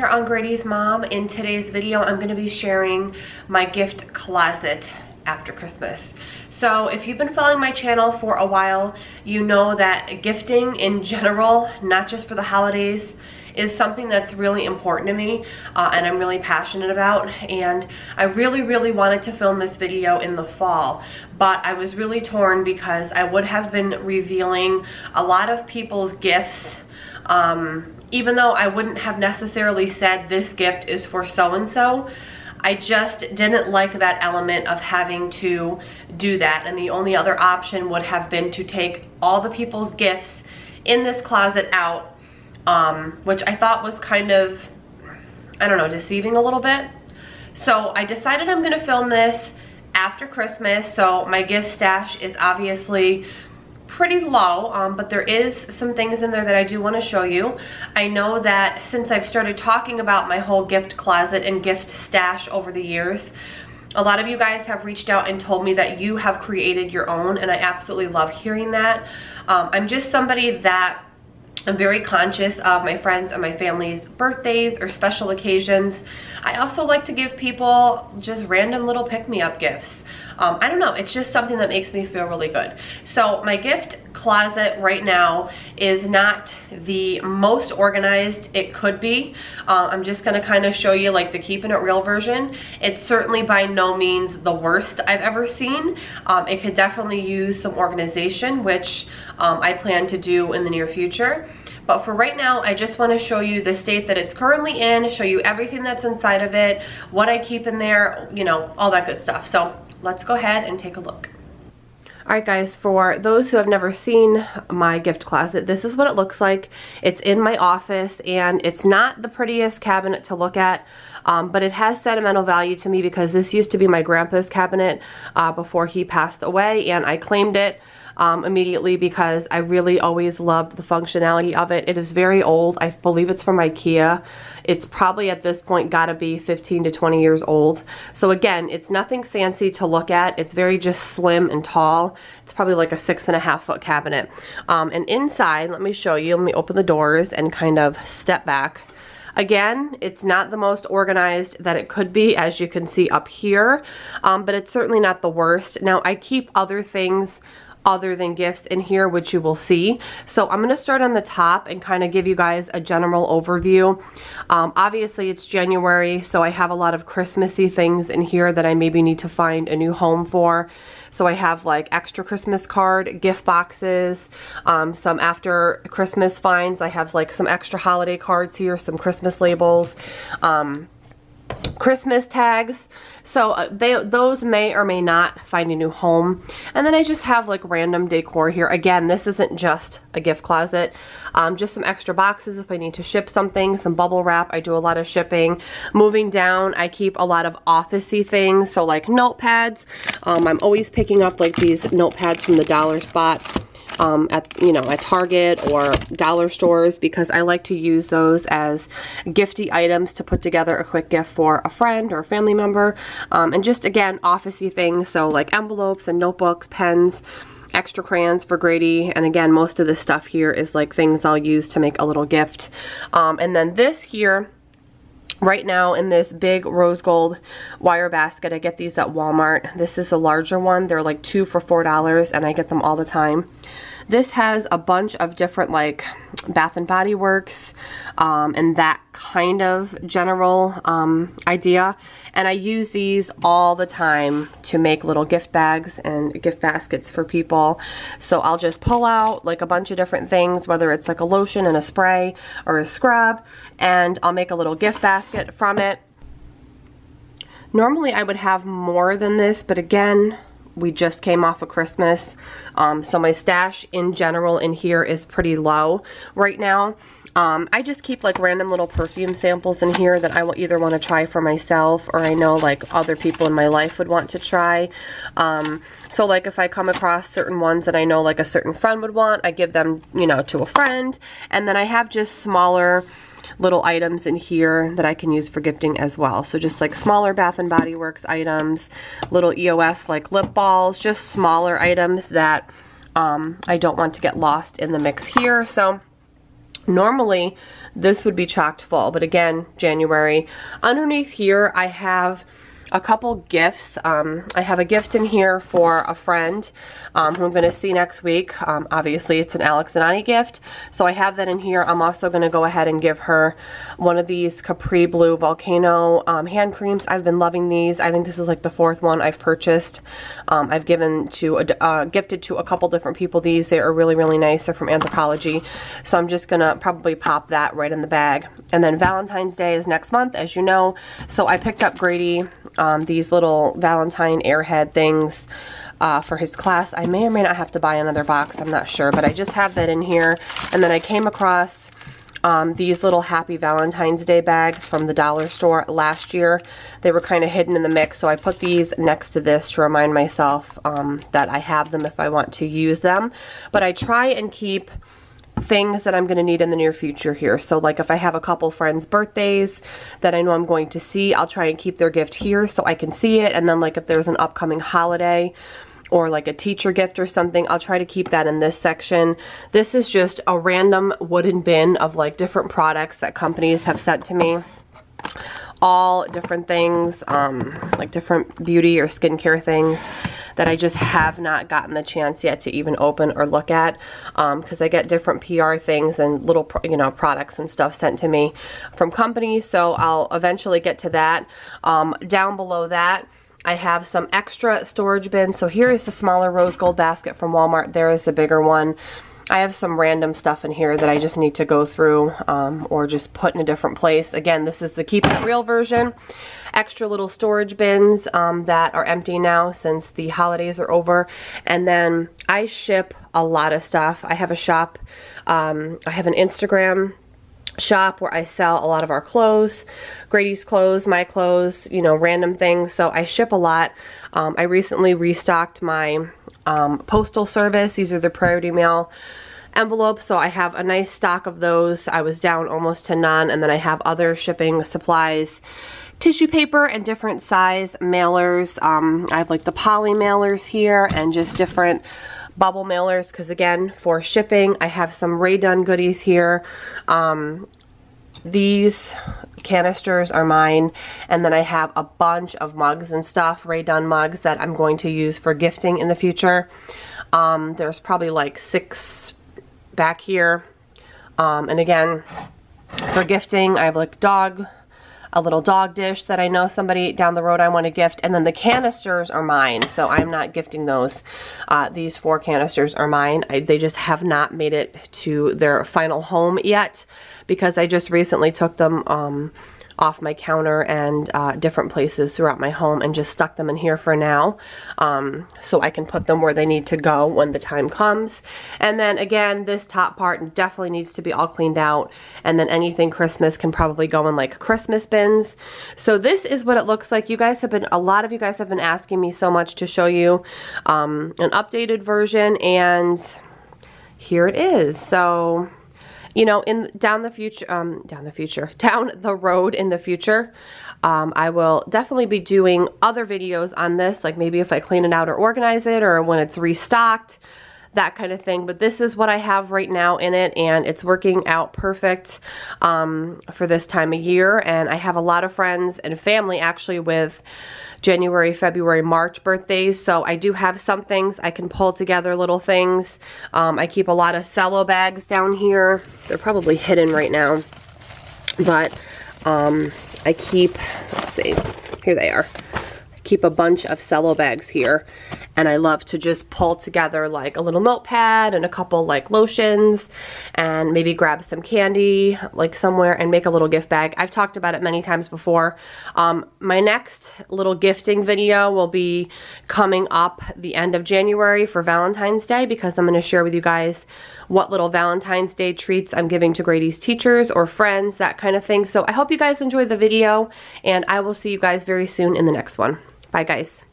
on Grady's Mom. In today's video, I'm going to be sharing my gift closet after Christmas. So if you've been following my channel for a while, you know that gifting in general, not just for the holidays, is something that's really important to me and I'm really passionate about. And I really wanted to film this video in the fall, but I was really torn because I would have been revealing a lot of people's gifts, even though I wouldn't have necessarily said this gift is for so-and-so. I just didn't like that element of having to do that, and the only other option would have been to take all the people's gifts in this closet out, which I thought was kind of, I don't know, deceiving a little bit. So I decided I'm gonna film this after Christmas, so my gift stash is obviously pretty low, but there is some things in there that I do want to show you. I know that since I've started talking about my whole gift closet and gift stash over the years, a lot of you guys have reached out and told me that you have created your own, and I absolutely love hearing that. I'm just somebody that I'm very conscious of my friends and my family's birthdays or special occasions. I also like to give people just random little pick-me-up gifts. I don't know, it's just something that makes me feel really good. So my gift closet right now is not the most organized it could be. I'm just gonna kind of show you like the keeping it real version. It's certainly by no means the worst I've ever seen. It could definitely use some organization, which I plan to do in the near future. But for right now, I just want to show you the state that it's currently in, show you everything that's inside of it, what I keep in there, you know, all that good stuff. So let's go ahead and take a look. Alright guys, for those who have never seen my gift closet, this is what it looks like. It's in my office, and it's not the prettiest cabinet to look at, but it has sentimental value to me because this used to be my grandpa's cabinet before he passed away, and I claimed it immediately because I really always loved the functionality of it. It is very old. I believe it's from IKEA. It's probably at this point gotta be 15 to 20 years old. So again, it's nothing fancy to look at. It's very just slim and tall. It's probably like a 6.5 foot cabinet. And inside, let me show you, let me open the doors and kind of step back. Again, it's not the most organized that it could be, as you can see up here, but it's certainly not the worst. Now, I keep other things other than gifts in here, which you will see. So I'm going to start on the top and kind of give you guys a general overview. Obviously it's January, so I have a lot of Christmassy things in here that I maybe need to find a new home for. So I have like extra Christmas card, gift boxes, some after Christmas finds. I have like some extra holiday cards here, some Christmas labels, Christmas tags. So those may or may not find a new home. And then I just have like random decor here. Again, this isn't just a gift closet. Just some extra boxes if I need to ship something, some bubble wrap. I do a lot of shipping. Moving down, I keep a lot of office-y things, so like notepads. I'm always picking up like these notepads from the dollar spot. At Target or dollar stores, because I like to use those as gifty items to put together a quick gift for a friend or a family member. And just again, office-y things, so like envelopes and notebooks, pens, extra crayons for Grady, and again, most of this stuff here is like things I'll use to make a little gift. And then this here, right now in this big rose gold wire basket, I get these at Walmart. This is a larger one. They're like 2 for $4, and I get them all the time. This has a bunch of different like Bath and Body Works and that kind of general idea. And I use these all the time to make little gift bags and gift baskets for people. So I'll just pull out like a bunch of different things, whether it's like a lotion and a spray or a scrub, and I'll make a little gift basket from it. Normally I would have more than this, but again, we just came off of Christmas, so my stash in general in here is pretty low right now. I just keep like random little perfume samples in here that I will either want to try for myself, or I know like other people in my life would want to try. So like if I come across certain ones that I know like a certain friend would want, I give them, you know, to a friend. And then I have just smaller little items in here that I can use for gifting as well. So just like smaller Bath and Body Works items, little EOS like lip balls, just smaller items that I don't want to get lost in the mix here. So Normally, this would be chocked full, but again, January. Underneath here, I have a couple gifts. I have a gift in here for a friend who I'm going to see next week. Obviously, it's an Alex and Ani gift, so I have that in here. I'm also going to go ahead and give her one of these Capri Blue Volcano hand creams. I've been loving these. I think this is like the 4th one I've purchased. I've gifted to a couple different people these. They are really, really nice. They're from Anthropologie, so I'm just going to probably pop that right in the bag. And then Valentine's Day is next month, as you know, so I picked up Grady these little Valentine airhead things for his class. I may or may not have to buy another box, I'm not sure, but I just have that in here. And then I came across these little Happy Valentine's Day bags from the dollar store last year. They were kind of hidden in the mix, so I put these next to this to remind myself that I have them if I want to use them. But I try and keep things that I'm going to need in the near future here. So like if I have a couple friends' birthdays that I know I'm going to see, I'll try and keep their gift here so I can see it. And then like if there's an upcoming holiday or like a teacher gift or something, I'll try to keep that in this section. This is just a random wooden bin of like different products that companies have sent to me. All different things, like different beauty or skincare things that I just have not gotten the chance yet to even open or look at, because I get different PR things and little, products and stuff sent to me from companies, so I'll eventually get to that. Down below that, I have some extra storage bins. So here is the smaller rose gold basket from Walmart. There is the bigger one. I have some random stuff in here that I just need to go through or just put in a different place. Again, this is the Keep It Real version. Extra little storage bins that are empty now since the holidays are over. And then I ship a lot of stuff. I have a shop. I have an Instagram shop where I sell a lot of our clothes, Grady's clothes, my clothes, random things. So I ship a lot. I recently restocked my postal service. These are the Priority Mail envelopes, so I have a nice stock of those. I was down almost to none, and then I have other shipping supplies, tissue paper and different size mailers. I have like the poly mailers here and just different bubble mailers, because again, for shipping, I have some Rae Dunn goodies here. These canisters are mine, and then I have a bunch of mugs and stuff, Rae Dunn mugs, that I'm going to use for gifting in the future. There's probably like 6 back here, and again, for gifting, I have like a little dog dish that I know somebody down the road I want to gift, and then the canisters are mine, so I'm not gifting those. These 4 canisters are mine. They just have not made it to their final home yet, because I just recently took them off my counter and different places throughout my home and just stuck them in here for now, so I can put them where they need to go when the time comes. And then again, this top part definitely needs to be all cleaned out, and then anything Christmas can probably go in like Christmas bins. So this is what it looks like. A lot of you guys have been asking me so much to show you an updated version, and here it is. So down the road in the future, I will definitely be doing other videos on this, like maybe if I clean it out or organize it, or when it's restocked, that kind of thing. But this is what I have right now in it, and it's working out perfect for this time of year. And I have a lot of friends and family actually with January, February, March birthdays, so I do have some things I can pull together, little things. I keep a lot of cello bags down here. They're probably hidden right now, but I keep, let's see, here they are. I keep a bunch of cello bags here, and I love to just pull together like a little notepad and a couple like lotions, and maybe grab some candy like somewhere and make a little gift bag. I've talked about it many times before. My next little gifting video will be coming up the end of January for Valentine's Day, because I'm going to share with you guys what little Valentine's Day treats I'm giving to Grady's teachers or friends, that kind of thing. So I hope you guys enjoyed the video, and I will see you guys very soon in the next one. Bye guys.